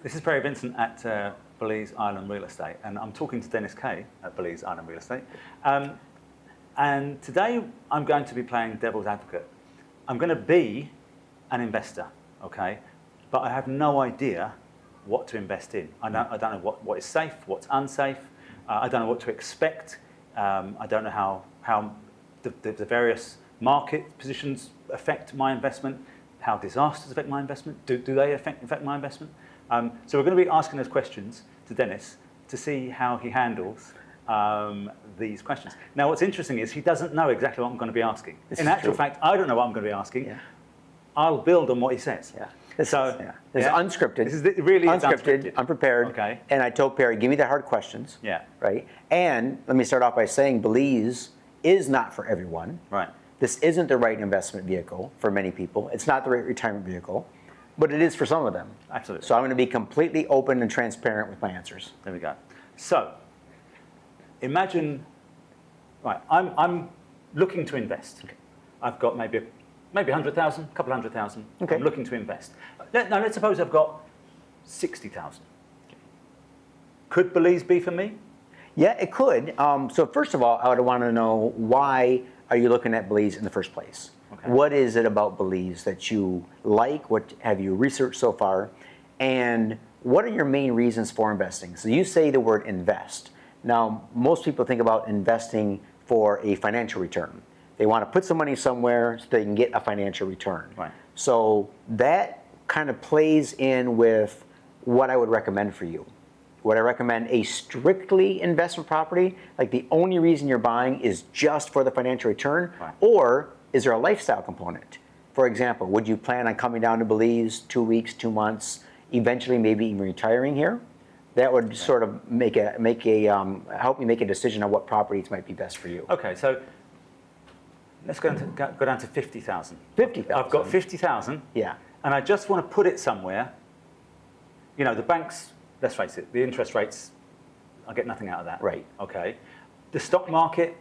This is Perry Vincent at Belize Island Real Estate, and I'm talking to Dennis Caye at Belize Island Real Estate. And today I'm going to be playing devil's advocate. I'm going to be an investor, okay? But I have no idea what to invest in. I don't know what is safe, what's unsafe. I don't know what to expect. I don't know how the various market positions affect my investment, how disasters affect my investment. Do they affect my investment? So we're going to be asking those questions to Dennis to see how he handles these questions. Now, what's interesting is he doesn't know exactly what I'm going to be asking. In actual fact, I don't know what I'm going to be asking. Yeah. I'll build on what he says. Yeah. This is unscripted. This is really unscripted, unprepared. Okay. And I told Perry, give me the hard questions. Yeah. Right. And let me start off by saying Belize is not for everyone. Right. This isn't the right investment vehicle for many people. It's not the right retirement vehicle, but it is for some of them. Absolutely. So I'm going to be completely open and transparent with my answers. There we go. So imagine, right, I'm looking to invest. Okay. I've got maybe 100,000, a couple of 100,000. Okay. I'm looking to invest. Now let's suppose I've got 60,000. Okay. Could Belize be for me? Yeah, it could. So first of all, I would want to know, why are you looking at Belize in the first place? Okay. What is it about Belize that you like? What have you researched so far? And what are your main reasons for investing? So you say the word invest. Now, most people think about investing for a financial return. They want to put some money somewhere so they can get a financial return. Right. So that kind of plays in with what I would recommend for you. Would I recommend a strictly investment property, like the only reason you're buying is just for the financial return? Right. Or is there a lifestyle component? For example, would you plan on coming down to Belize 2 weeks, 2 months, eventually maybe even retiring here? That would sort of help me make a decision on what properties might be best for you. Okay, so let's go down to 50,000. 50,000. I've got 50,000. Yeah. And I just want to put it somewhere. You know, the banks, let's face it, the interest rates, I get nothing out of that. Right. Okay. The stock market,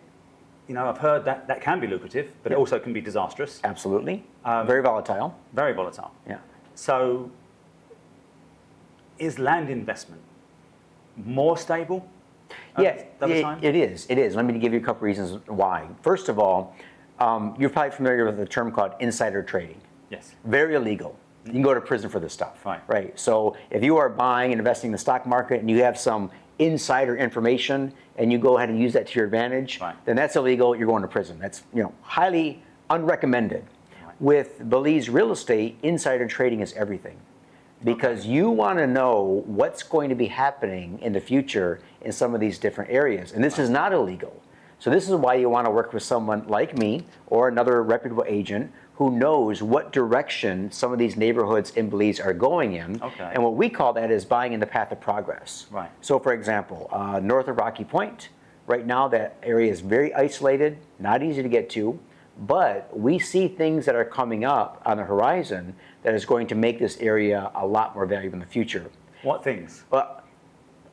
you know, I've heard that can be lucrative, but it also can be disastrous. Absolutely. Very volatile. Very volatile. Yeah. So is land investment more stable? Yeah, it is. It is. Let me give you a couple reasons why. First of all, you're probably familiar with the term called insider trading. Yes. Very illegal. You can go to prison for this stuff. Right. Right. So if you are buying and investing in the stock market and you have some insider information and you go ahead and use that to your advantage, right, then that's illegal. You're going to prison. That's, you know, highly unrecommended. Right. With Belize real estate, insider trading is everything. Because you want to know what's going to be happening in the future in some of these different areas. And this is not illegal. So this is why you want to work with someone like me or another reputable agent who knows what direction some of these neighborhoods in Belize are going in. Okay. And what we call that is buying in the path of progress. Right. So for example, north of Rocky Point, right now that area is very isolated, not easy to get to, but we see things that are coming up on the horizon that is going to make this area a lot more valuable in the future. What things? Well,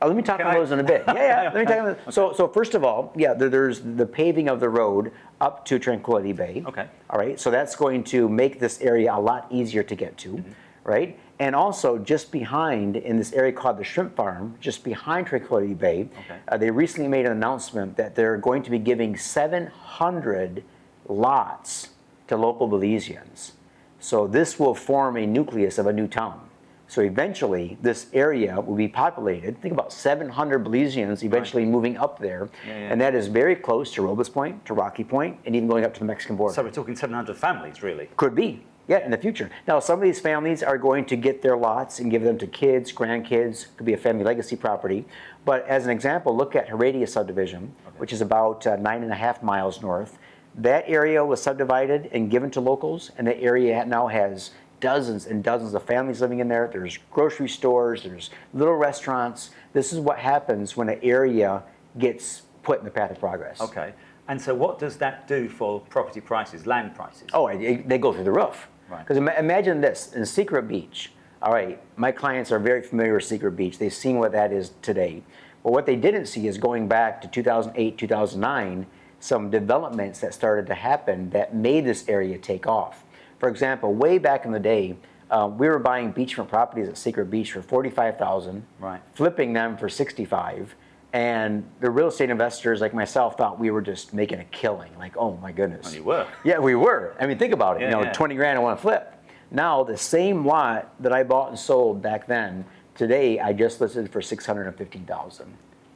let me talk about those in a bit. Yeah. Let me talk about okay. So first of all, yeah, there's the paving of the road up to Tranquility Bay. Okay. All right. So that's going to make this area a lot easier to get to, mm-hmm, right? And also just behind, in this area called the Shrimp Farm, just behind Tranquility Bay, okay, they recently made an announcement that they're going to be giving 700 lots to local Belizeans. So this will form a nucleus of a new town. So eventually, this area will be populated. Think about 700 Belizeans eventually moving up there. Yeah. And that is very close to Robles Point, to Rocky Point, and even going up to the Mexican border. So we're talking 700 families, really? Could be, yeah, in the future. Now, some of these families are going to get their lots and give them to kids, grandkids. Could be a family legacy property. But as an example, look at Heredia subdivision, okay, which is about 9.5 miles north. That area was subdivided and given to locals, and the area now has dozens and dozens of families living in there. There's grocery stores, there's little restaurants. This is what happens when an area gets put in the path of progress. Okay. And so what does that do for property prices, land prices? Oh, they go through the roof. Right. Because imagine this, in Secret Beach. All right, my clients are very familiar with Secret Beach. They've seen what that is today. But what they didn't see is going back to 2008, 2009, some developments that started to happen that made this area take off. For example, way back in the day, We were buying beachfront properties at Secret Beach for $45,000, Right. flipping them for $65,000, and the real estate investors like myself thought we were just making a killing. Like, oh my goodness. And you were. Yeah, we were. I mean, think about it. Yeah, you know, yeah. 20 grand I want to flip. Now the same lot that I bought and sold back then, today I just listed for $615,000,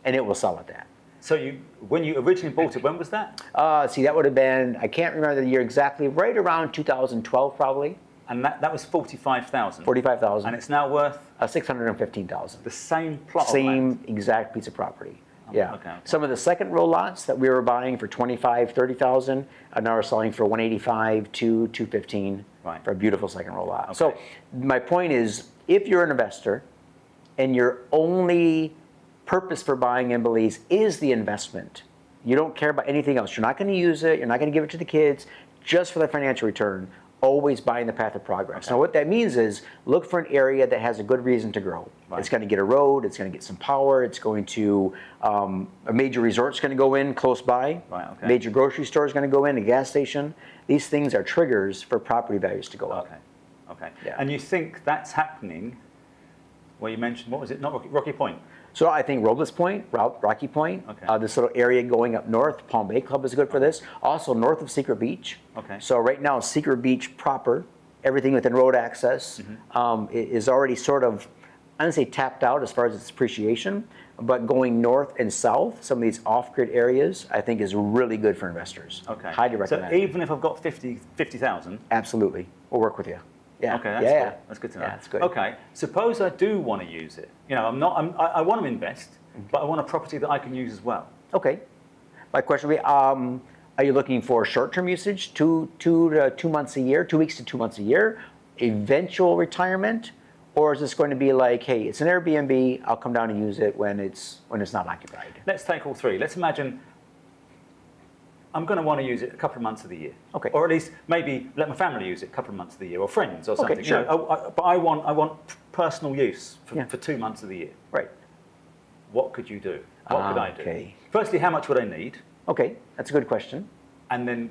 and it will sell at that. So when you originally bought it, when was that? See, that would have been, I can't remember the year exactly, right around 2012 probably. And that was 45,000. 45,000. And it's now worth 615,000. the same plot of land. Same exact piece of property. Yeah. okay. Some of the second row lots that we were buying for 25, 30,000 are now selling for 185 to 215 Right. for a beautiful second row lot. Okay. So my point is, if you're an investor and your only purpose for buying in Belize is the investment, you don't care about anything else. You're not going to use it. You're not going to give it to the kids just for the financial return. Always buying the path of progress. Okay. Now what that means is look for an area that has a good reason to grow. Right. It's going to get a road, it's going to get some power, it's going to, a major resort's going to go in close by, Right, okay. major grocery store is going to go in, a gas station. These things are triggers for property values to go up. Okay. Okay. Yeah. And you think that's happening where you mentioned, what was it? Not Rocky Point. So I think Robles Point, Rocky Point, Okay. this little area going up north, Palm Bay Club is good for this. Also north of Secret Beach. Okay. So right now, Secret Beach proper, everything within road access is already sort of, I don't say tapped out as far as its appreciation, but going north and south, some of these off-grid areas, I think is really good for investors. Okay. Highly recommend. So even if I've got 50,000. Absolutely. We'll work with you. Yeah. Okay, that's yeah. good. That's good to know. Yeah, that's good. Okay, suppose I do want to use it. You know, I want to invest, but I want a property that I can use as well. Okay. My question would be, are you looking for short-term usage, 2 to 2 months a year, 2 weeks to 2 months a year, eventual retirement, or is this going to be like, hey, it's an Airbnb, I'll come down and use it when it's not occupied? Let's take all three. Let's imagine I'm going to want to use it a couple of months of the year. Okay. Or at least maybe let my family use it a couple of months of the year, or friends or something. sure. You know, but I want personal use for 2 months of the year. Right. What could you do? What could I do? Okay. Firstly, how much would I need? Okay, that's a good question. And then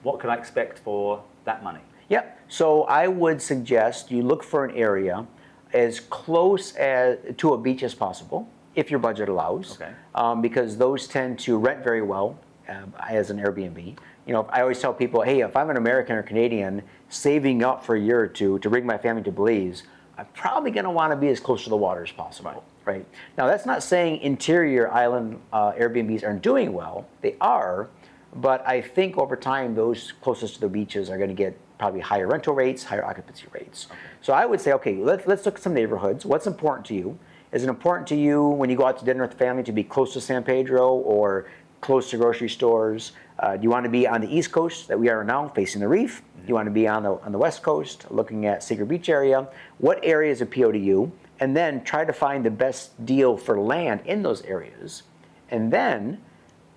what could I expect for that money? Yeah, so I would suggest you look for an area as close to a beach as possible, if your budget allows, Okay. Because those tend to rent very well as an Airbnb. You know, I always tell people, hey, if I'm an American or Canadian saving up for a year or two to bring my family to Belize, I'm probably going to want to be as close to the water as possible. Right. Now, that's not saying interior island Airbnbs aren't doing well. They are, but I think over time, those closest to the beaches are going to get probably higher rental rates, higher occupancy rates. Okay. So I would say, okay, let's look at some neighborhoods. What's important to you? Is it important to you when you go out to dinner with the family to be close to San Pedro or close to grocery stores? Do you want to be on the East Coast that we are now, facing the reef? Do you want to be on the West Coast, looking at Secret Beach area? What areas appeal to you? And then try to find the best deal for land in those areas. And then,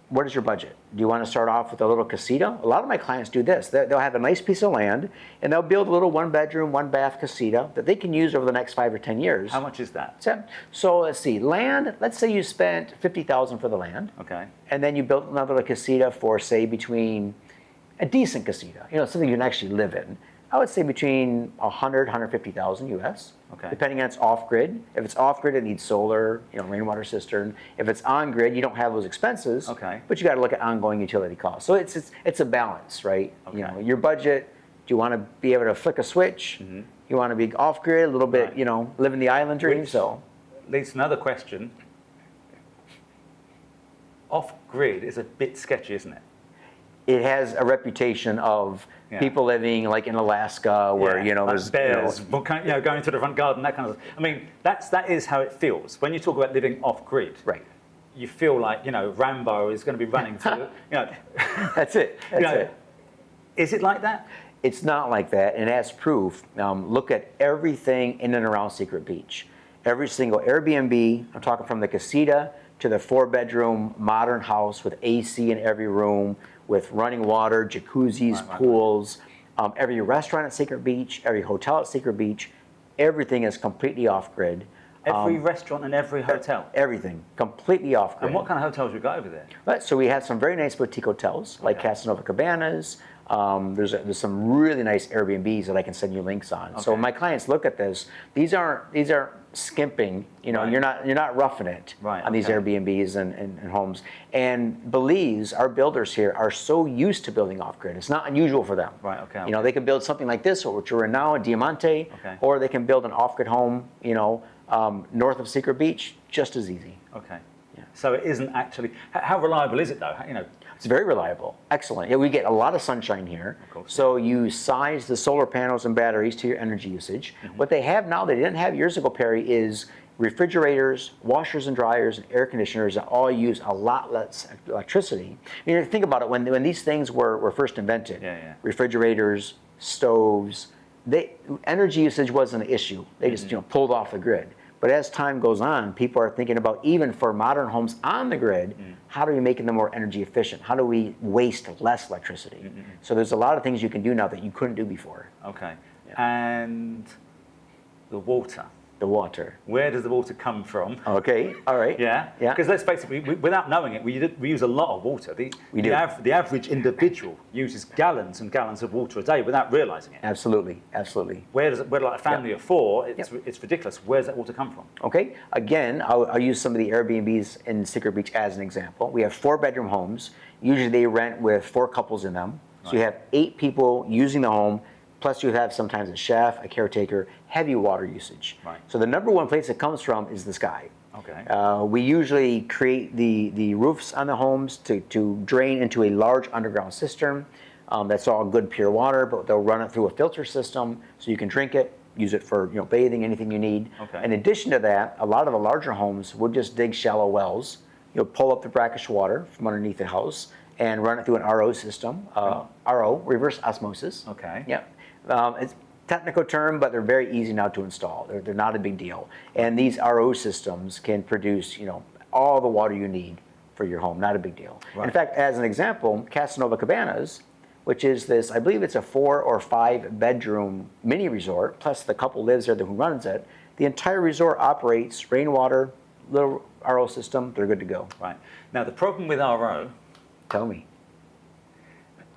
what is your budget? Do you want to start off with a little casita? A lot of my clients do this. They'll have a nice piece of land, and they'll build a little 1-bedroom, 1-bath casita that they can use over the next 5 or 10 years. How much is that? So let's see, land, let's say you spent $50,000 for the land. Okay. And then you built another little casita for, say, between a decent casita, you know, something you can actually live in. I would say between 100, 150,000 US. Okay. Depending on it's off-grid. If it's off-grid, it needs solar, you know, rainwater cistern. If it's on-grid, you don't have those expenses. Okay. But you got to look at ongoing utility costs. So it's a balance, right? Okay. You know, your budget. Do you want to be able to flick a switch? Mm-hmm. You want to be off-grid, a little bit, you know, living the island dream. So leads to another question. Off-grid is a bit sketchy, isn't it? It has a reputation of people living like in Alaska, where you know like there's bears, going to the front garden, that kind of. I mean, that is how it feels when you talk about living off-grid. Right. You feel like Rambo is going to be running through. That's it. That's it. Is it like that? It's not like that, and as proof, look at everything in and around Secret Beach. Every single Airbnb, I'm talking from the casita to the 4-bedroom modern house with AC in every room, with running water, jacuzzis, pools. Every restaurant at Secret Beach, every hotel at Secret Beach, everything is completely off-grid. Every restaurant and every hotel? Everything, completely off-grid. And what kind of hotels we got over there? Right, so we have some very nice boutique hotels, like Casanova Cabanas, There's some really nice Airbnbs that I can send you links on. So when my clients look at this, these aren't skimping. You know, Right. you're not roughing it Right, on these okay. Airbnbs and homes. And Belize, our builders here are so used to building off grid. It's not unusual for them. Right, okay, You know, they can build something like this, or which we're in now, a Diamante, Okay. or they can build an off grid home. You know, north of Secret Beach, just as easy. Okay. Yeah. So it isn't actually. How reliable is it though? You know. It's very reliable. Excellent. Yeah, we get a lot of sunshine here. Of course. So you size the solar panels and batteries to your energy usage. What they have now, they didn't have years ago, Perry, is refrigerators, washers and dryers, and air conditioners that all use a lot less electricity. You know, think about it, when these things were first invented, Yeah. refrigerators, stoves, energy usage wasn't an issue. They just pulled off the grid. But as time goes on, people are thinking about, even for modern homes on the grid, how do we make them more energy efficient? How do we waste less electricity? So there's a lot of things you can do now that you couldn't do before. Okay. And the water. The water. Where does the water come from? Okay, all right. Yeah. Yeah. Because let's face it, without knowing it, we use a lot of water. We do. The average individual uses gallons and gallons of water a day without realizing it. Absolutely, absolutely. Where like a family of four, it's ridiculous. Where's that water come from? Okay, again, I'll use some of the Airbnbs in Secret Beach as an example. We have 4-bedroom homes. Usually they rent with 4 couples in them. So you have 8 people using the home, plus you have sometimes a chef, a caretaker, heavy water usage. Right. So the number one place it comes from is the sky. Okay. We usually create the roofs on the homes to drain into a large underground cistern. That's all good pure water, but they'll run it through a filter system so you can drink it, use it for bathing, anything you need. Okay. In addition to that, a lot of the larger homes would just dig shallow wells. You'll pull up the brackish water from underneath the house and run it through an RO system. RO, reverse osmosis. Okay. Yeah. It's a technical term, but they're very easy now to install. They're not a big deal. And these RO systems can produce, all the water you need for your home. Not a big deal. Right. In fact, as an example, Casanova Cabanas, which is this, I believe it's a 4 or 5 bedroom mini resort, plus the couple lives there who runs it. The entire resort operates rainwater, little RO system. They're good to go. Right. Now the problem with RO Tell me.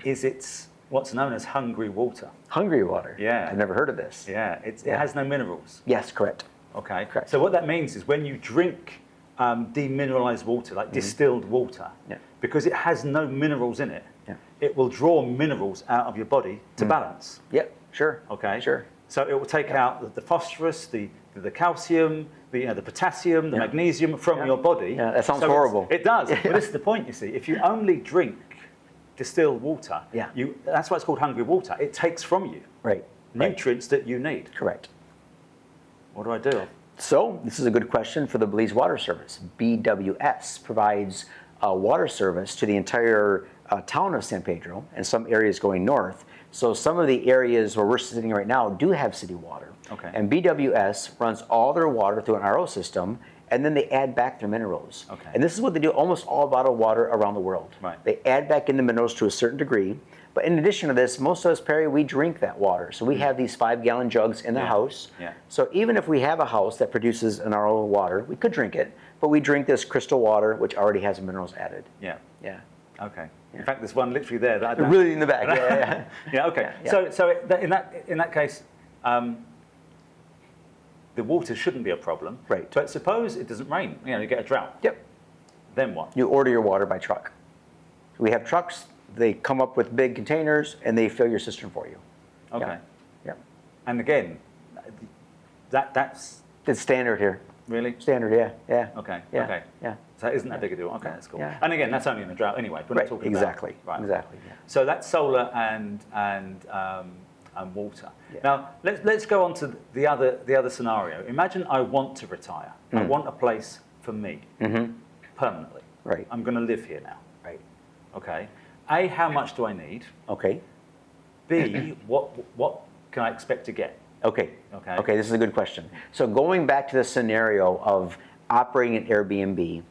is it's what's known as hungry water. Hungry water. Yeah. I've never heard of this. Yeah. It has no minerals. Yes, correct. Okay. Correct. So what that means is when you drink demineralized water, like distilled water, Yeah. because it has no minerals in it, Yeah. it will draw minerals out of your body to balance. Yep, sure. Okay. Sure. So it will take out the phosphorus, the calcium, the potassium, the magnesium from your body. Yeah, that sounds So horrible. It does. But this is the point, you see. If you only drink distilled water, Yeah. that's why it's called hungry water. It takes from you Right. nutrients that you need. Correct. What do I do? So this is a good question for the Belize Water Service. BWS provides water service to the entire town of San Pedro and some areas going north. So some of the areas where we're sitting right now do have city water. Okay. And BWS runs all their water through an RO system, and then they add back their minerals. Okay. And this is what they do almost all bottled water around the world. Right. They add back in the minerals to a certain degree. But in addition to this, most of us, Perry, we drink that water. So we have these 5-gallon jugs in the house. Yeah. So even if we have a house that produces an RO water, we could drink it, but we drink this crystal water, which already has minerals added. Yeah. Yeah. Okay. In fact, there's one literally there that I don't. Really in the back. Yeah. Yeah. Okay. Yeah. So in that case, the water shouldn't be a problem. Right. But suppose it doesn't rain. You get a drought. Yep. Then what? You order your water by truck. We have trucks. They come up with big containers and they fill your cistern for you. Okay. Yeah. And again, that's It's standard here. really Standard, yeah. okay. Yeah. Okay. Yeah. So that isn't that big a deal. Okay, that's cool. Yeah. And again, that's only in a drought anyway. We're not Right. talking Exactly. about right. Exactly. Yeah. So that's solar and water. Yeah. Now let's go on to the other scenario. Imagine I want to retire. I want a place for me permanently. Right. I'm going to live here now. Right. Okay. A, how much do I need? Okay. B, what can I expect to get? Okay. Okay. Okay, this is a good question. So going back to the scenario of operating an Airbnb,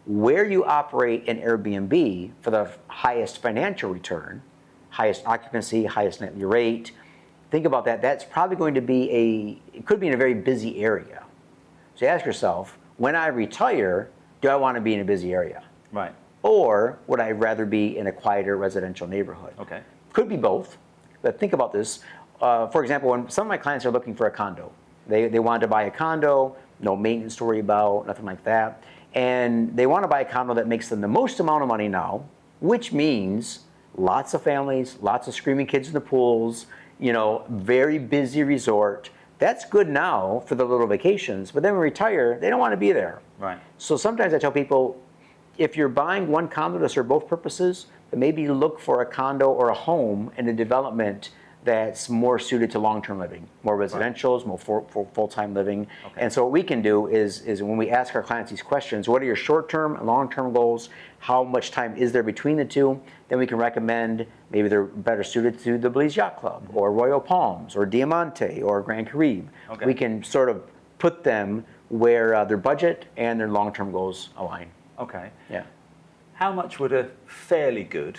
where you operate an Airbnb for the highest financial return, highest occupancy, highest nightly rate, think about that. That's probably going to be it could be in a very busy area. So you ask yourself, when I retire, do I want to be in a busy area? Right. Or would I rather be in a quieter residential neighborhood? Okay. Could be both, but think about this. For example, when some of my clients are looking for a condo, they want to buy a condo, no maintenance to worry about, nothing like that. And they want to buy a condo that makes them the most amount of money now, which means lots of families, lots of screaming kids in the pools, very busy resort. That's good now for the little vacations, but then when we retire, they don't want to be there. Right. So sometimes I tell people, if you're buying one condo to serve both purposes, then maybe look for a condo or a home in a development that's more suited to long-term living, more residentials, more full-time living. Okay. And so what we can do is when we ask our clients these questions, what are your short-term and long-term goals? How much time is there between the two? Then we can recommend maybe they're better suited to the Belize Yacht Club or Royal Palms or Diamante or Grand Caribe. Okay. We can sort of put them where their budget and their long-term goals align. Okay. Yeah. How much would a fairly good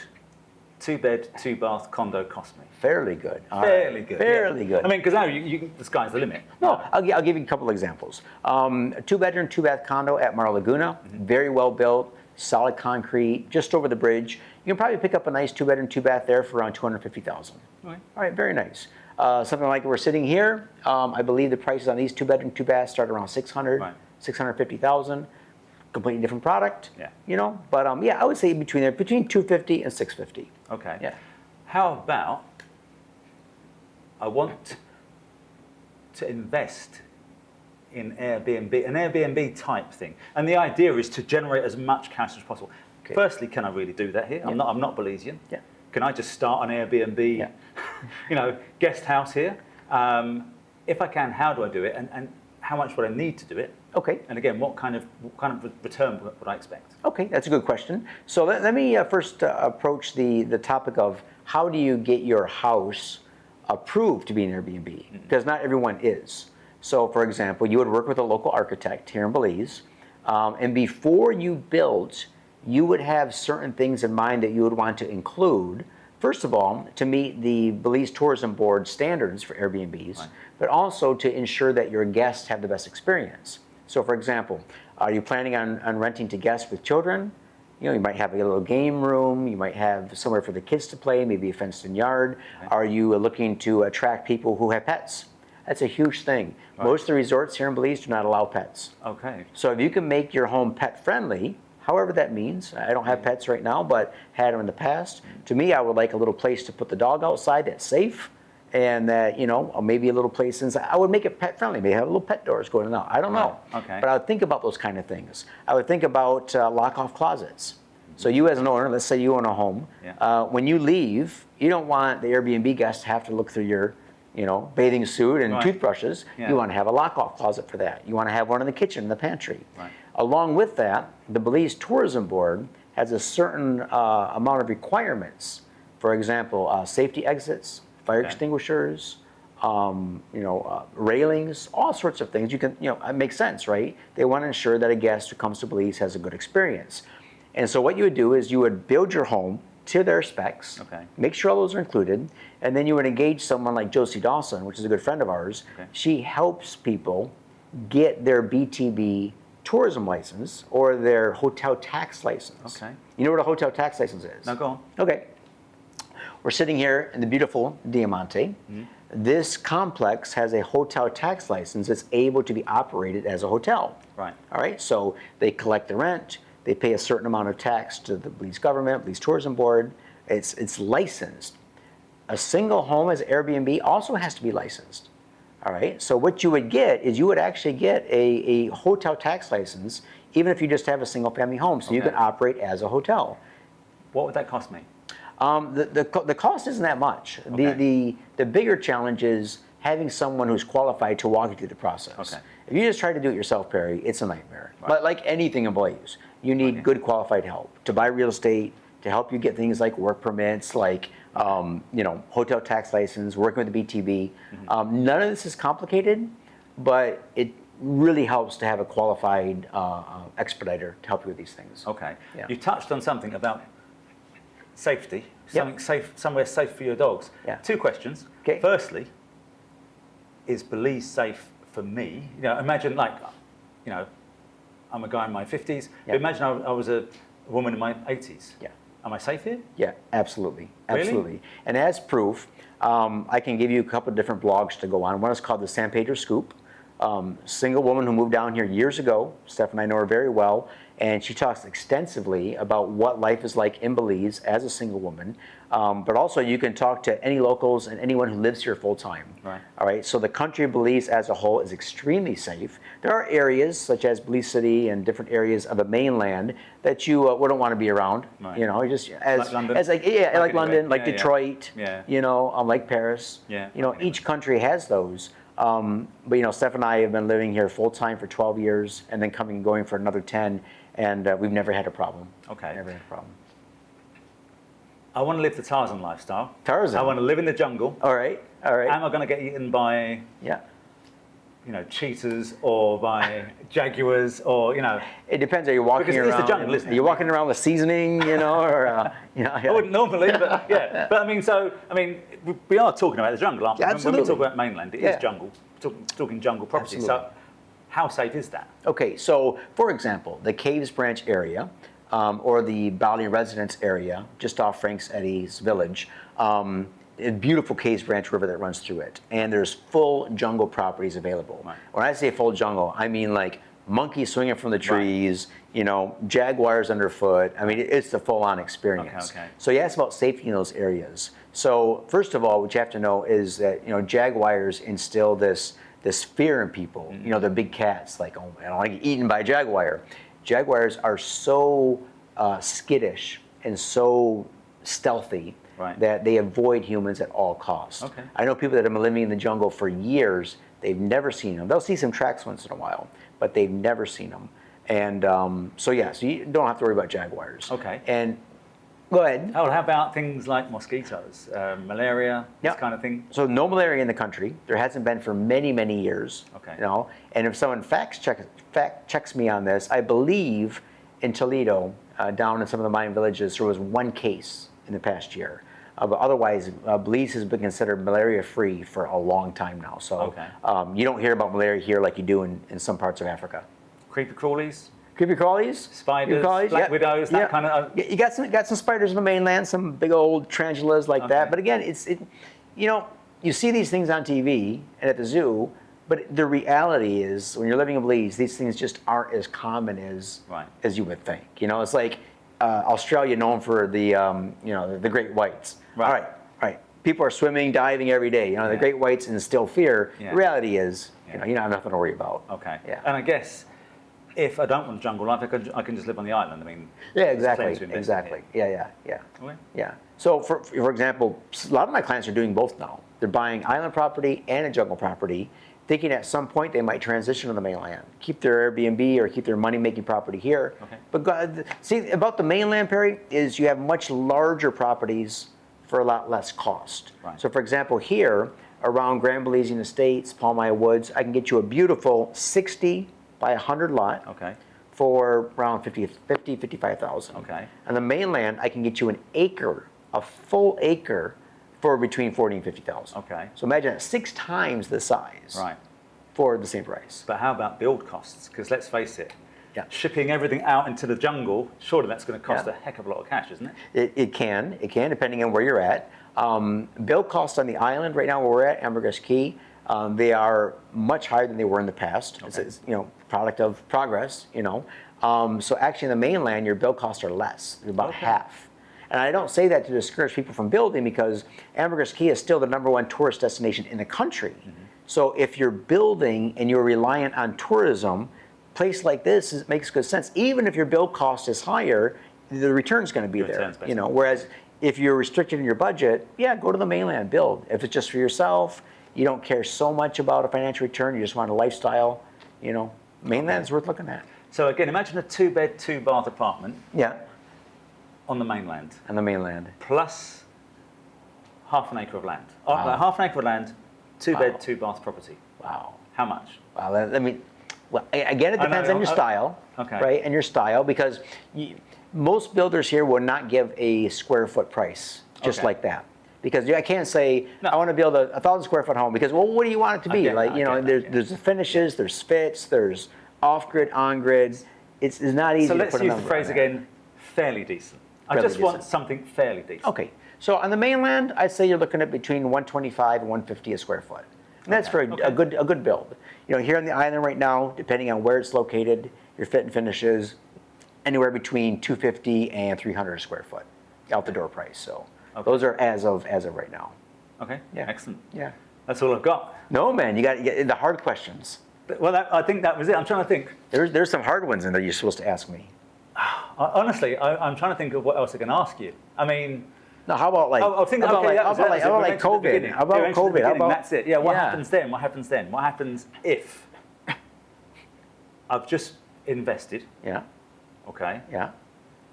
2-bed, 2-bath condo cost me? Fairly good. Fairly good. Fairly yeah. good. I mean, because now the sky's the limit. No, I'll give you a couple of examples. A 2-bedroom, 2-bath condo at Mar Laguna, very well built, solid concrete, just over the bridge. You can probably pick up a nice 2-bedroom, 2-bath there for around $250,000. Right. All right, very nice. Something like we're sitting here, I believe the prices on these 2-bedroom, 2-bath start around $600,000, $650,000. Completely different product. Yeah. But yeah, I would say between $250,000 and $650,000. Okay. Yeah. How about I want to invest in Airbnb, an Airbnb type thing, and the idea is to generate as much cash as possible. Okay. Firstly, can I really do that here? Yeah. I'm not Belizean. Yeah. Can I just start an Airbnb, guest house here? If I can, how do I do it, and how much would I need to do it? Okay. And again, what kind of return would I expect? Okay, that's a good question. So let me first approach the topic of how do you get your house approved to be an Airbnb? Because not everyone is. So for example, you would work with a local architect here in Belize, and before you built, you would have certain things in mind that you would want to include. First of all, to meet the Belize Tourism Board standards for Airbnbs, right. but also to ensure that your guests have the best experience. So for example, are you planning on renting to guests with children? You might have a little game room, you might have somewhere for the kids to play, maybe a fenced-in yard. Okay. Are you looking to attract people who have pets? That's a huge thing. Right. Most of the resorts here in Belize do not allow pets. Okay. So if you can make your home pet-friendly, however that means, I don't have pets right now, but had them in the past. To me, I would like a little place to put the dog outside that's safe, and that, maybe a little place inside. I would make it pet friendly, maybe have little pet doors going out. I don't know. Okay. But I would think about those kind of things. I would think about lock-off closets. So you as an owner, let's say you own a home, when you leave, you don't want the Airbnb guests to have to look through your bathing suit and toothbrushes. Yeah. You want to have a lock-off closet for that. You want to have one in the kitchen, in the pantry. Right. Along with that, the Belize Tourism Board has a certain amount of requirements. For example, safety exits, fire extinguishers, railings, all sorts of things. You can, it makes sense, right? They want to ensure that a guest who comes to Belize has a good experience. And so what you would do is you would build your home to their specs, make sure all those are included, and then you would engage someone like Josie Dawson, which is a good friend of ours. She helps people get their BTB tourism license or their hotel tax license. You know what a hotel tax license is? No, go on. Okay. We're sitting here in the beautiful Diamante. This complex has a hotel tax license that's able to be operated as a hotel. Right. All right, so they collect the rent, they pay a certain amount of tax to the Belize government, Belize Tourism Board. It's licensed. A single home as Airbnb also has to be licensed. All right, so what you would get is you would actually get a hotel tax license even if you just have a single family home, so you can operate as a hotel. What would that cost me? The cost isn't that much. The bigger challenge is having someone who's qualified to walk you through the process. If you just try to do it yourself, Perry, it's a nightmare. But like anything in Belize, you need good qualified help to buy real estate, to help you get things like work permits, like hotel tax license, working with the BTB. None of this is complicated, but it really helps to have a qualified expediter to help you with these things. Okay. Yeah. You touched on something about safety, something safe, somewhere safe for your dogs. Two questions. Firstly, is Belize safe for me? Imagine I'm a guy in my 50s. But imagine I was a woman in my 80s. Am I safe here? Yeah, absolutely, Really? absolutely. And as proof, I can give you a couple of different blogs to go on. One is called the San Pedro Scoop. Single woman who moved down here years ago. Steph and I know her very well, and she talks extensively about what life is like in Belize as a single woman. But also, you can talk to any locals and anyone who lives here full time. Right. All right. So the country of Belize as a whole is extremely safe. There are areas such as Belize City and different areas of the mainland that you wouldn't want to be around. Right. You know, just as Like London? like Like London, like yeah, Detroit. Yeah. You know, like Paris. Yeah, You know, anyway. each country has those. But you know, Steph and I have been living here full time for 12 years, and then coming and going for another 10, and we've never had a problem. Okay. Never had a problem. I want to live the Tarzan lifestyle. Tarzan. I want to live in the jungle. All right. All right. Am I going to get eaten by, Yeah. you know, cheetahs or by jaguars or, you know? It depends. Are you walking Because it is around? the jungle, isn't it? Are you walking around with seasoning, you know, or you know? I wouldn't normally, but yeah. But I mean, we are talking about the jungle, aren't we? Yeah, When we absolutely. talk about mainland, it Yeah. is jungle. Talking jungle property. Absolutely. So how safe is that? Okay, so for example, the Caves Branch area, or the Bali Residence area, just off Franks Eddy's village, a beautiful Caves Branch river that runs through it, and there's full jungle properties available. Right. When I say full jungle, I mean like monkeys swinging from the trees, you know, jaguars underfoot. I mean, it's the full-on experience. Okay. So you asked about safety in those areas. So first of all, what you have to know is that, you know, jaguars instill this fear in people. You know, they're big cats, like, oh, I don't want to get eaten by a jaguar. Jaguars are so skittish and so stealthy that they avoid humans at all costs. Okay. I know people that have been living in the jungle for years, they've never seen them. They'll see some tracks once in a while, but they've never seen them. And so you don't have to worry about jaguars. Okay. And go ahead. Oh, how about things like mosquitoes, malaria, this Yep. kind of thing? So no malaria in the country. There hasn't been for many, many years. Okay. You know, and if someone fact checks me on this, I believe in Toledo, down in some of the Mayan villages, there was one case in the past year. But otherwise, Belize has been considered malaria-free for a long time now. So Okay. You don't hear about malaria here like you do in some parts of Africa. Creepy crawlies, Creepy crawlies, spiders, black yeah. widows, that kind of. Yeah, you got some spiders on the mainland, some big old tarantulas like that. But again, you know, you see these things on TV and at the zoo, but the reality is when you're living in Belize, these things just aren't as common as you would think. You know, it's like Australia, known for the you know, the great whites. Right. All right. People are swimming, diving every day. You know, the great whites instill fear. Yeah. The reality is, you know, you don't have nothing to worry about. Okay. Yeah. And I guess if I don't want jungle life, I can just live on the island. I mean. Yeah, there's exactly. plenty to invest in here. Yeah. Okay. Yeah. So for example, a lot of my clients are doing both now. They're buying island property and a jungle property, thinking at some point they might transition to the mainland, keep their Airbnb or keep their money-making property here. Okay. But see, about the mainland, Perry, is you have much larger properties for a lot less cost. Right. So for example, here around Grand Belizean Estates, Palmyra Woods, I can get you a beautiful 60 by 100 lot. Okay. For around 55,000. Okay. On the mainland, I can get you an acre, a full acre, for between 40 and 50,000. Okay. So imagine that 6 times the size. Right. For the same price. But how about build costs? Because let's face it, Yeah. shipping everything out into the jungle, surely that's going to cost Yeah. a heck of a lot of cash, isn't it? It can, depending on where you're at. Build costs on the island right now where we're at, Ambergris Caye, they are much higher than they were in the past. Okay. It's, you know, product of progress, you know. So actually in the mainland, your build costs are less. They're about half. And I don't say that to discourage people from building, because Ambergris Caye is still the #1 tourist destination in the country. So if you're building and you're reliant on tourism, a place like this makes good sense. Even if your build cost is higher, the return's going to be Your there. return's better. You know, whereas if you're restricted in your budget, yeah, go to the mainland, build. If it's just for yourself, you don't care so much about a financial return, you just want a lifestyle, you know, mainland's worth looking at. So again, imagine a 2-bed, 2-bath apartment Yeah, on the mainland, on the mainland. plus half an acre of land. Wow. Half an acre of land, 2-bed, Wow. 2-bath property. Wow. How much? Well, again, it depends on your style, Okay. right? And your style, because most builders here will not give a square foot price just Okay. like that. Because I can't say, No. I want to build a 1,000 square foot home, because, well, what do you want it to be? get Like, that, you I know, get that, yeah. there's the finishes, there's fits, there's off-grid, on-grid. It's not easy So to let's put a use the number phrase on that. again, fairly decent. I just want something fairly decent. Okay. So on the mainland, I'd say you're looking at between 125 and 150 a square foot. And that's for a good build. You know, here on the island right now, depending on where it's located, your fit and finishes, anywhere between 250 and 300 a square foot out the door price. So those are as of right now. Okay. Yeah. Excellent. Yeah. That's all I've got. No, man, you got to get the hard questions. Well, I think that was it. I'm trying to think. There's some hard ones in there you're supposed to ask me. Honestly, I'm trying to think of what else I can ask you. I mean, no, how about like COVID? How about COVID? How about that's it? Yeah. What happens then? What happens then? What happens if I've just invested? Yeah. Okay. Yeah.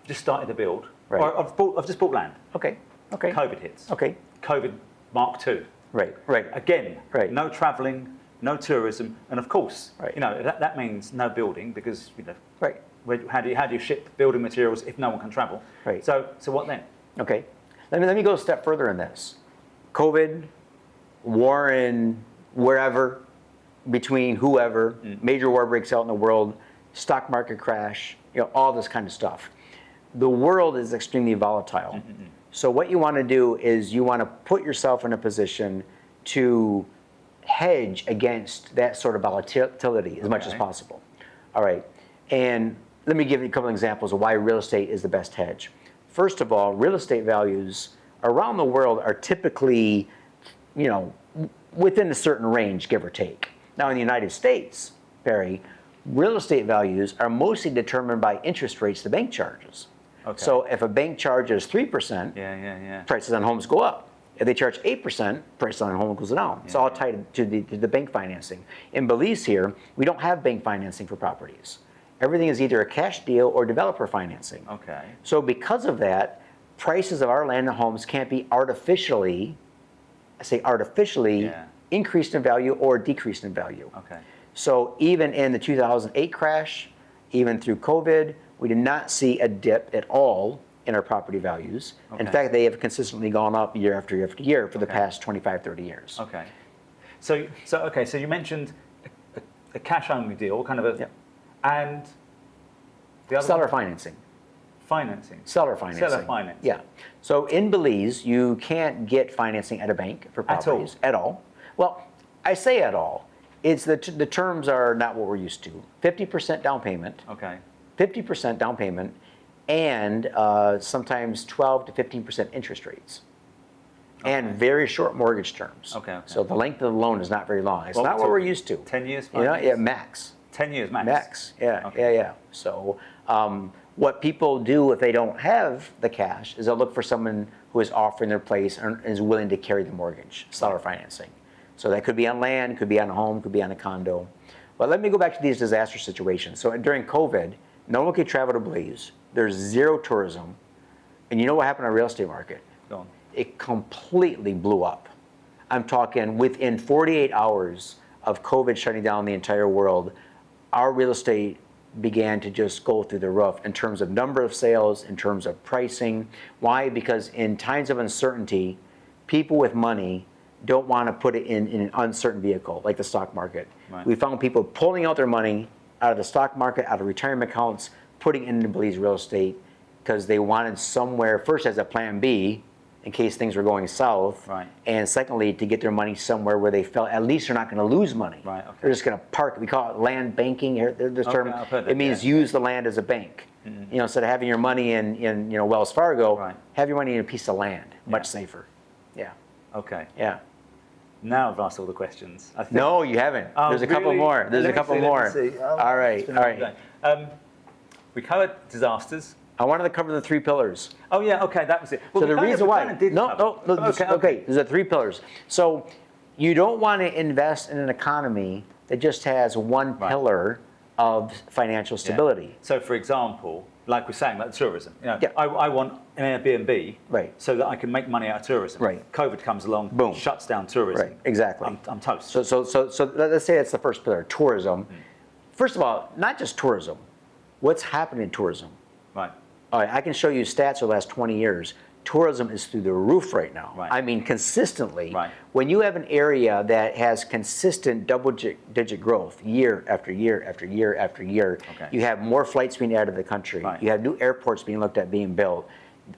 Just started to build. Right. Or I've just bought land. Okay. Okay. COVID hits. Okay. COVID Mark II. Right. Right. Again. Right. No travelling, no tourism, and of course, right. you know that means no building because you know. Right. How do you ship building materials if no one can travel? Right. So what then? Okay. Let me go a step further in this. COVID, war in wherever, between whoever, major war breaks out in the world, stock market crash, you know, all this kind of stuff. The world is extremely volatile. Mm-hmm. So what you want to do is you want to put yourself in a position to hedge against that sort of volatility as much as possible. All right. And let me give you a couple of examples of why real estate is the best hedge. First of all, real estate values around the world are typically, you know, within a certain range, give or take. Now in the United States, Barry, real estate values are mostly determined by interest rates the bank charges. Okay. So if a bank charges 3%, prices on homes go up. If they charge 8%, prices on homes goes down. It's all tied to the bank financing. In Belize here, we don't have bank financing for properties. Everything is either a cash deal or developer financing. Okay. So because of that, prices of our land and homes can't be artificially, increased in value or decreased in value. Okay. So even in the 2008 crash, even through COVID, we did not see a dip at all in our property values. Okay. In fact, they have consistently gone up year after year after year for the past 25, 30 years. Okay. So you mentioned a cash-only deal, kind of a... And the other seller financing. Seller financing. Seller financing. Yeah. So in Belize, you can't get financing at a bank for properties. At all. Well, I say at all. It's the terms are not what we're used to. 50% down payment. Okay. 50% down payment, and sometimes 12 to 15% interest rates. Okay. And very short mortgage terms. Okay. So the length of the loan is not very long. It's not what we're used to. 10 years? Yeah, max. 10 years max? Max, yeah. So what people do if they don't have the cash is they'll look for someone who is offering their place and is willing to carry the mortgage, seller financing. So that could be on land, could be on a home, could be on a condo. But let me go back to these disaster situations. So during COVID, no one could travel to Belize. There's zero tourism. And you know what happened on the real estate market? Go on. It completely blew up. I'm talking within 48 hours of COVID shutting down the entire world, our real estate began to just go through the roof in terms of number of sales, in terms of pricing. Why? Because in times of uncertainty, people with money don't want to put it in an uncertain vehicle like the stock market. Right. We found people pulling out their money out of the stock market, out of retirement accounts, putting it into Belize real estate because they wanted somewhere, first as a plan B, in case things were going south, right. And secondly, to get their money somewhere where they felt at least they're not going to lose money. Right, okay. They're just going to park. We call it land banking. This term, it means use the land as a bank. Mm-hmm. You know, instead of having your money in Wells Fargo, right. Have your money in a piece of land. Much safer. Yeah. Okay. Yeah. Now I've asked all the questions. I think. No, you haven't. There's a couple more. There's a couple more. All right. All right. We covered disasters. I wanted to cover the 3 pillars. Oh yeah, okay, that was it. Well, so the reason why, okay, there's the 3 pillars. So you don't want to invest in an economy that just has one pillar of financial stability. Yeah. So for example, like we're saying, like tourism. You know, I want an Airbnb so that I can make money out of tourism. Right. COVID comes along, boom, shuts down tourism. Right, exactly. I'm toast. So let's say that's the first pillar, tourism. First of all, not just tourism. What's happening in tourism? Right. All right, I can show you stats for the last 20 years. Tourism is through the roof right now. Right. I mean, consistently. Right. When you have an area that has consistent double-digit growth year after year after year after year, you have more flights being added to the country. Right. You have new airports being looked at being built.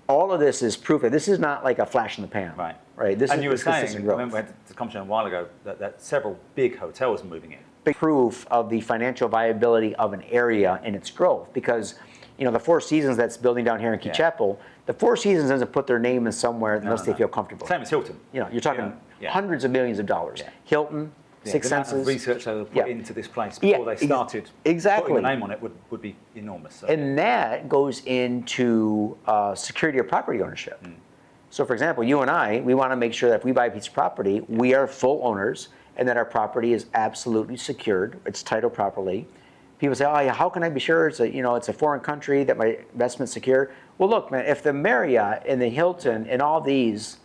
All of this is proof that this is not like a flash in the pan. Right. Right. And you were saying, I remember we had this conversation a while ago, that several big hotels are moving in. Big proof of the financial viability of an area and its growth, because the Four Seasons that's building down here in Key Chapel, the Four Seasons doesn't put their name in somewhere unless they feel comfortable. Same as Hilton. You're talking hundreds of millions of dollars. Hilton, Six the amount Senses. of research they put into this place before they started putting the name on it would be enormous. So. And that goes into security of property ownership. So for example, you and I, we want to make sure that if we buy a piece of property, we are full owners and that our property is absolutely secured, it's titled properly. People say, oh yeah, how can I be sure it's a foreign country, that my investment's secure? Well look, man, if the Marriott and the Hilton and all these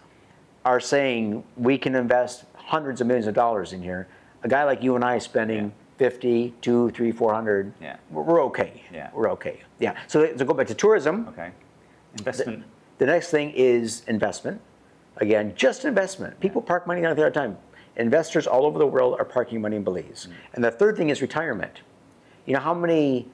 are saying we can invest hundreds of millions of dollars in here, a guy like you and I spending 50, 200, 300, 400, we're okay. We're okay. Yeah. So to go back to tourism. Okay. Investment. The next thing is investment. Again, just investment. People park money down there all the time. Investors all over the world are parking money in Belize. And the third thing is retirement. You know how many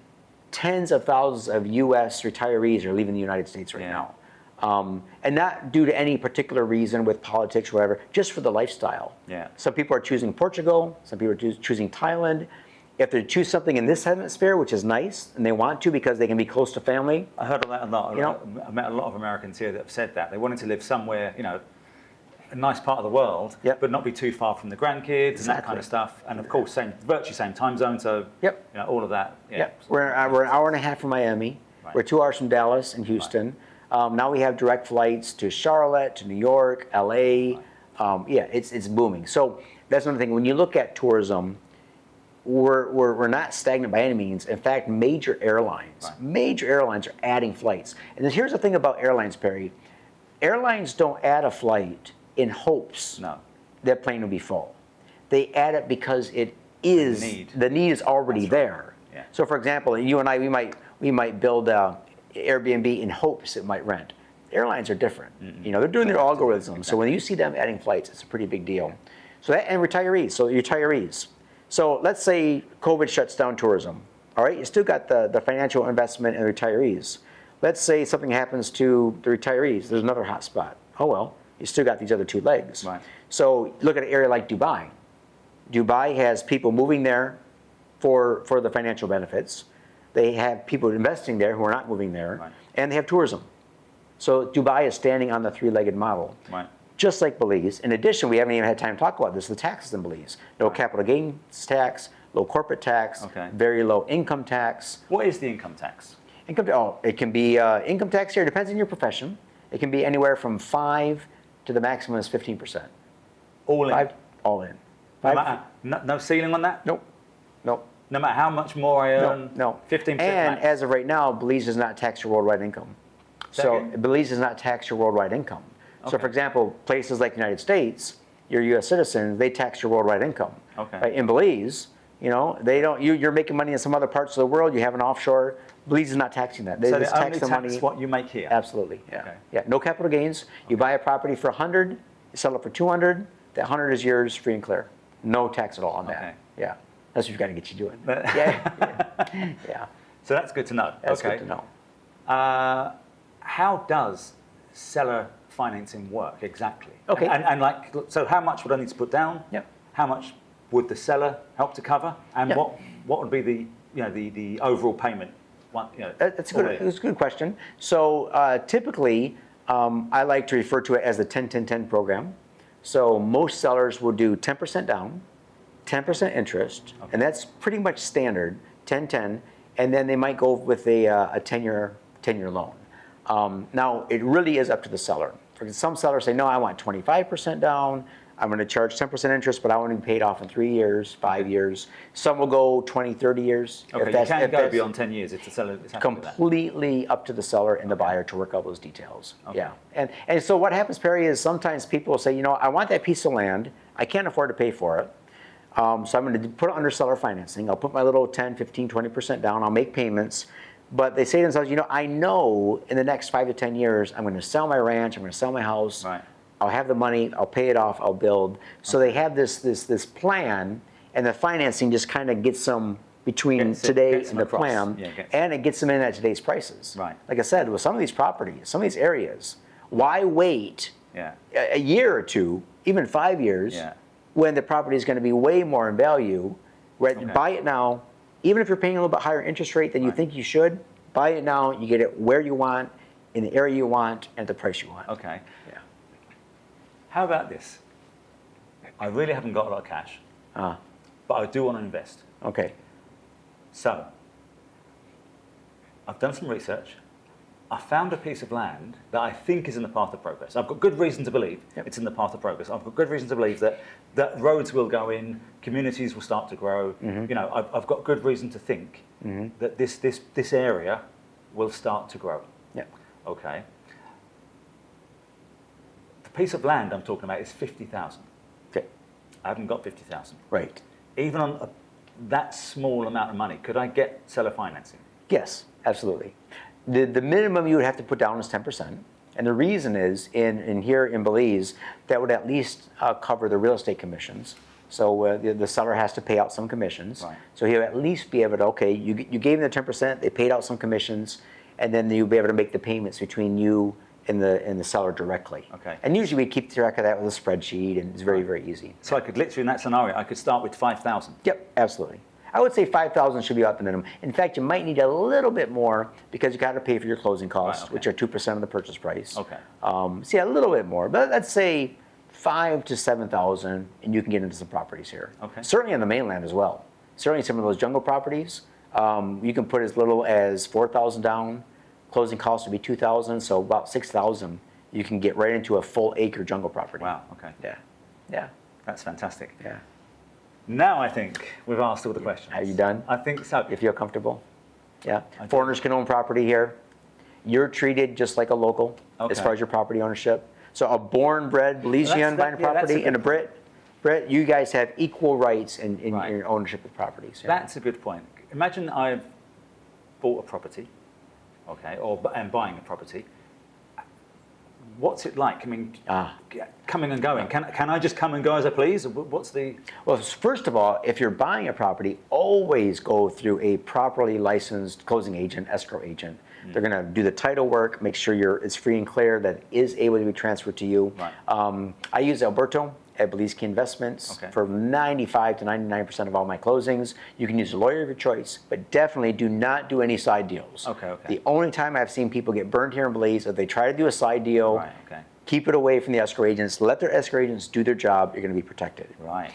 tens of thousands of U.S. retirees are leaving the United States right now? And not due to any particular reason with politics or whatever, just for the lifestyle. Some people are choosing Portugal, some people are choosing Thailand. If they choose something in this hemisphere, which is nice, and they want to because they can be close to family. I heard of that a lot. I met a lot of Americans here that have said that. They wanted to live somewhere, a nice part of the world, but not be too far from the grandkids and that kind of stuff. And of course, virtually same time zone, so all of that. We're an hour and a half from Miami. We're 2 hours from Dallas and Houston. Now we have direct flights to Charlotte, to New York, LA. It's booming. So that's another thing. When you look at tourism, we're not stagnant by any means. In fact, major airlines are adding flights. And here's the thing about airlines, Perry. Airlines don't add a flight in hopes that plane will be full. They add it because the need is already there. So for example, you and I, we might build a Airbnb in hopes it might rent. Airlines are different. They're doing their algorithms. So when you see them adding flights, it's a pretty big deal. So that, and retirees. So let's say COVID shuts down tourism. All right, you still got the financial investment in retirees. Let's say something happens to the retirees. There's another hot spot. Oh well, you still got these other two legs. So look at an area like Dubai. Dubai has people moving there for the financial benefits. They have people investing there who are not moving there, and they have tourism. So Dubai is standing on the three-legged model. Just like Belize. In addition, we haven't even had time to talk about this, the taxes in Belize. No capital gains tax, low corporate tax, very low income tax. What is the income tax? It can be income tax here, depends on your profession. It can be anywhere from 5 to the maximum is 15%. All in? All in. No ceiling on that? Nope. No matter how much more I earn? No. 15% And max? as of right now, Belize does not tax your worldwide income. Belize does not tax your worldwide income. So for example, places like the United States, you're a U.S. citizen, they tax your worldwide income. In Belize, they don't. You're making money in some other parts of the world. You have an offshore. Belize is not taxing that. They so just they tax only the money. What you make here. Absolutely. Yeah. No capital gains. You buy a property for 100, you sell it for 200. That 100 is yours, free and clear. No tax at all on that. Yeah. That's what you've got to get you doing. Yeah. So that's good to know. That's good to know. How does seller financing work exactly? And so how much would I need to put down? How much would the seller help to cover? And what would be the overall payment? That's a good question. So typically, I like to refer to it as the 10-10-10 program. So most sellers will do 10% down, 10% interest, and that's pretty much standard, 10-10, and then they might go with a 10-year loan. Now, it really is up to the seller. Some sellers say, no, I want 25% down. I'm going to charge 10% interest, but I want to be paid off in 3 years, 5 years. Some will go 20, 30 years. You can't go beyond 10 years if the seller is happy completely up to the seller and the buyer to work out those details. And so what happens, Perry, is sometimes people will say, I want that piece of land. I can't afford to pay for it. So I'm going to put it under seller financing. I'll put my little 10, 15, 20% down. I'll make payments. But they say to themselves, I know in the next 5 to 10 years, I'm going to sell my ranch, I'm going to sell my house. I'll have the money, I'll pay it off, I'll build. So they have this plan, and the financing just kind of gets them between today gets and them the across. plan, Yeah, and it gets them in at today's prices. Right. Like I said, with some of these properties, some of these areas, why wait Yeah. a year or two, even 5 years, Yeah. when the property is going to be way more in value? Okay. Buy it now, even if you're paying a little bit higher interest rate than you Right. think you should. Buy it now. You get it where you want, in the area you want, and at the price you want. Okay. Yeah. How about this? I really haven't got a lot of cash, but I do want to invest. Okay. So, I've done some research. I found a piece of land that I think is in the path of progress. I've got good reason to believe it's in the path of progress. I've got good reason to believe that roads will go in, communities will start to grow. You know, I've got good reason to think that this area will start to grow. Yeah. Okay. The piece of land I'm talking about is 50,000. Okay. I haven't got 50,000. Right. Even on that small amount of money, could I get seller financing? Yes, absolutely. The minimum you would have to put down is 10%. And the reason is, in here in Belize, that would at least cover the real estate commissions. So the seller has to pay out some commissions. Right. So he'll at least be able to, okay, you gave them the 10%, they paid out some commissions, and then you'll be able to make the payments between you and the seller directly. Okay. And usually we keep track of that with a spreadsheet, and it's very, very easy. So I could literally, in that scenario, I could start with 5,000. Yep, absolutely. I would say 5,000 should be about the minimum. In fact, you might need a little bit more because you got to pay for your closing costs, Right, okay. which are 2% of the purchase price. Okay. So yeah, a little bit more, but let's say 5,000 to 7,000, and you can get into some properties here. Okay. Certainly on the mainland as well. Certainly some of those jungle properties, you can put as little as 4,000 down. Closing costs would be 2,000, so about 6,000. You can get right into a full acre jungle property. Wow, okay. Yeah. Yeah. That's fantastic. Yeah. Now I think we've asked all the questions. Are you done? I think so. You feel comfortable? Yeah. I do. Foreigners can own property here. You're treated just like a local as Okay. far as your property ownership. So a born-bred Belizean buying a yeah, that's a property good and a Brit, you guys have equal rights in Right. your ownership of properties. Yeah. That's a good point. Imagine I've bought a property, okay, and buying a property. What's it like? I mean, coming and going. Can I just come and go as I please? What's the... Well, first of all, if you're buying a property, always go through a properly licensed closing agent, escrow agent. They're going to do the title work, make sure it's free and clear, that it is able to be transferred to you. Right. I use Alberto at Belize Caye Investments for 95 to 99% of all my closings. You can use a lawyer of your choice, but definitely do not do any side deals. Okay, okay. The only time I've seen people get burned here in Belize, if they try to do a side deal, Right, okay. keep it away from the escrow agents. Let their escrow agents do their job. You're going to be protected. Right.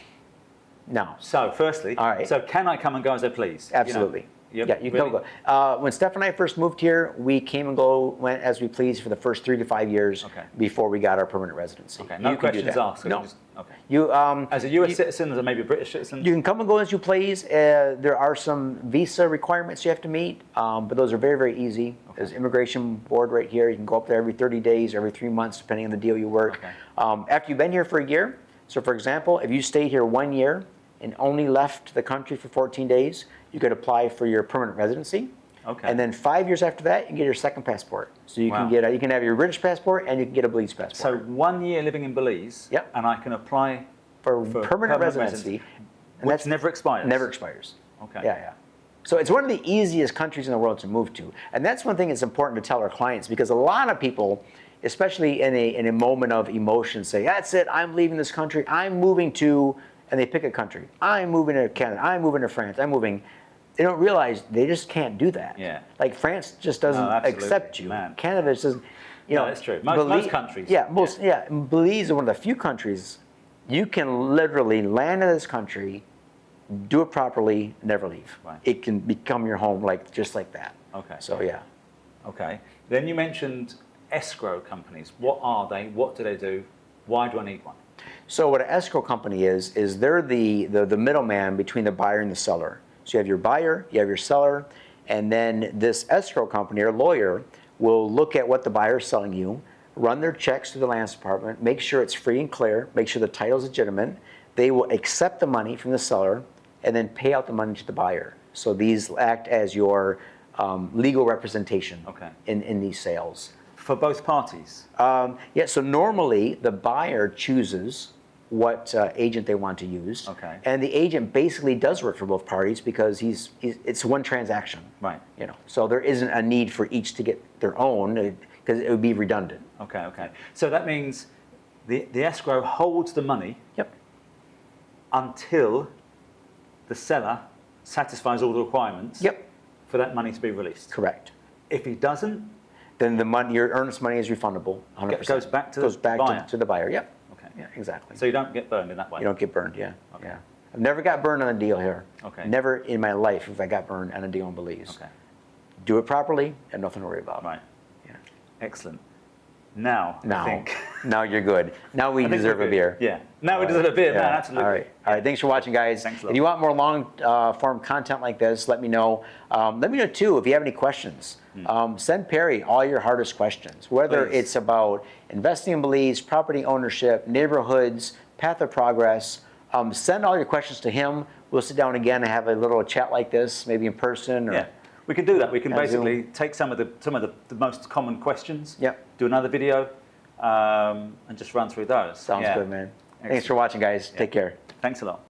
Now, So, firstly, All right. so can I come and go as I please? absolutely. You know, Yeah, you can really? go. When Steph and I first moved here, we came and went as we pleased for the first 3 to 5 years Okay. before we got our permanent residency. Okay, no You can do questions that. asked. No. Okay. You, As a US citizen, as maybe a British citizen? you can come and go as you please. There are some visa requirements you have to meet, but those are very, very easy. There's immigration board right here. You can go up there every 30 days, every 3 months, depending on the deal you work. Okay. After you've been here for a year, so for example, if you stayed here 1 year and only left the country for 14 days, you could apply for your permanent residency. Okay. And then 5 years after that, you can get your second passport. So you Wow. can you can have your British passport and you can get a Belize passport. So 1 year living in Belize, Yep. and I can apply for for permanent residency, and which never expires. never expires. Okay. Yeah, yeah. So it's one of the easiest countries in the world to move to. And that's one thing that's important to tell our clients, because a lot of people, especially in a moment of emotion, say, that's it, I'm leaving this country, I'm moving to, and they pick a country. I'm moving to Canada, I'm moving to France, I'm moving. They don't realize they just can't do that. Yeah. Like France just doesn't absolutely. accept you. Man. Canada just, you know. that's true. Most countries. Yeah, yeah. Belize is one of the few countries you can literally land in this country, do it properly, never leave. Right. It can become your home just like that. Okay. So yeah. Okay. Then you mentioned escrow companies. What are they? What do they do? Why do I need one? So what an escrow company is they're the middleman between the buyer and the seller. So you have your buyer, you have your seller, and then this escrow company or lawyer will look at what the buyer is selling you, run their checks to the lands department, make sure it's free and clear, make sure the title is legitimate. They will accept the money from the seller and then pay out the money to the buyer. So these act as your legal representation in these sales. For both parties? Yeah, so normally the buyer chooses what agent they want to use. Okay. And the agent basically does work for both parties because it's one transaction. Right. You know, so there isn't a need for each to get their own because it would be redundant. Okay, okay. So that means the escrow holds the money Yep. until the seller satisfies all the requirements Yep. for that money to be released. Correct. If he doesn't, Then the money, your earnest money is refundable. 100%. Goes back to the buyer. to the buyer. Yep. okay. Yeah, exactly. So you don't get burned in that way. You don't get burned. Yeah. Okay. Yeah. I've never got burned on a deal here. Okay. Never in my life have I got burned on a deal in Belize. Okay. Do it properly and nothing to worry about. Right. Yeah. Excellent. Now, I think. Now you're good. Now we I think deserve we're a good. beer. Yeah. Now we deserve a beer. Yeah. No, absolutely. All right. All right. Thanks for watching, guys. Thanks a lot. If you want more long form content like this, let me know. Let me know too if you have any questions. Send Perry all your hardest questions, whether Please. it's about investing in Belize, property ownership, neighborhoods, path of progress. Send all your questions to him. We'll sit down again and have a little chat like this, maybe in person. Or Yeah. We can do that. We can on basically Zoom. take some of the most common questions. Yep. Do another video, and just run through those. Sounds Yeah. good, man. Thanks Excellent. for watching, guys. Take care. Thanks a lot.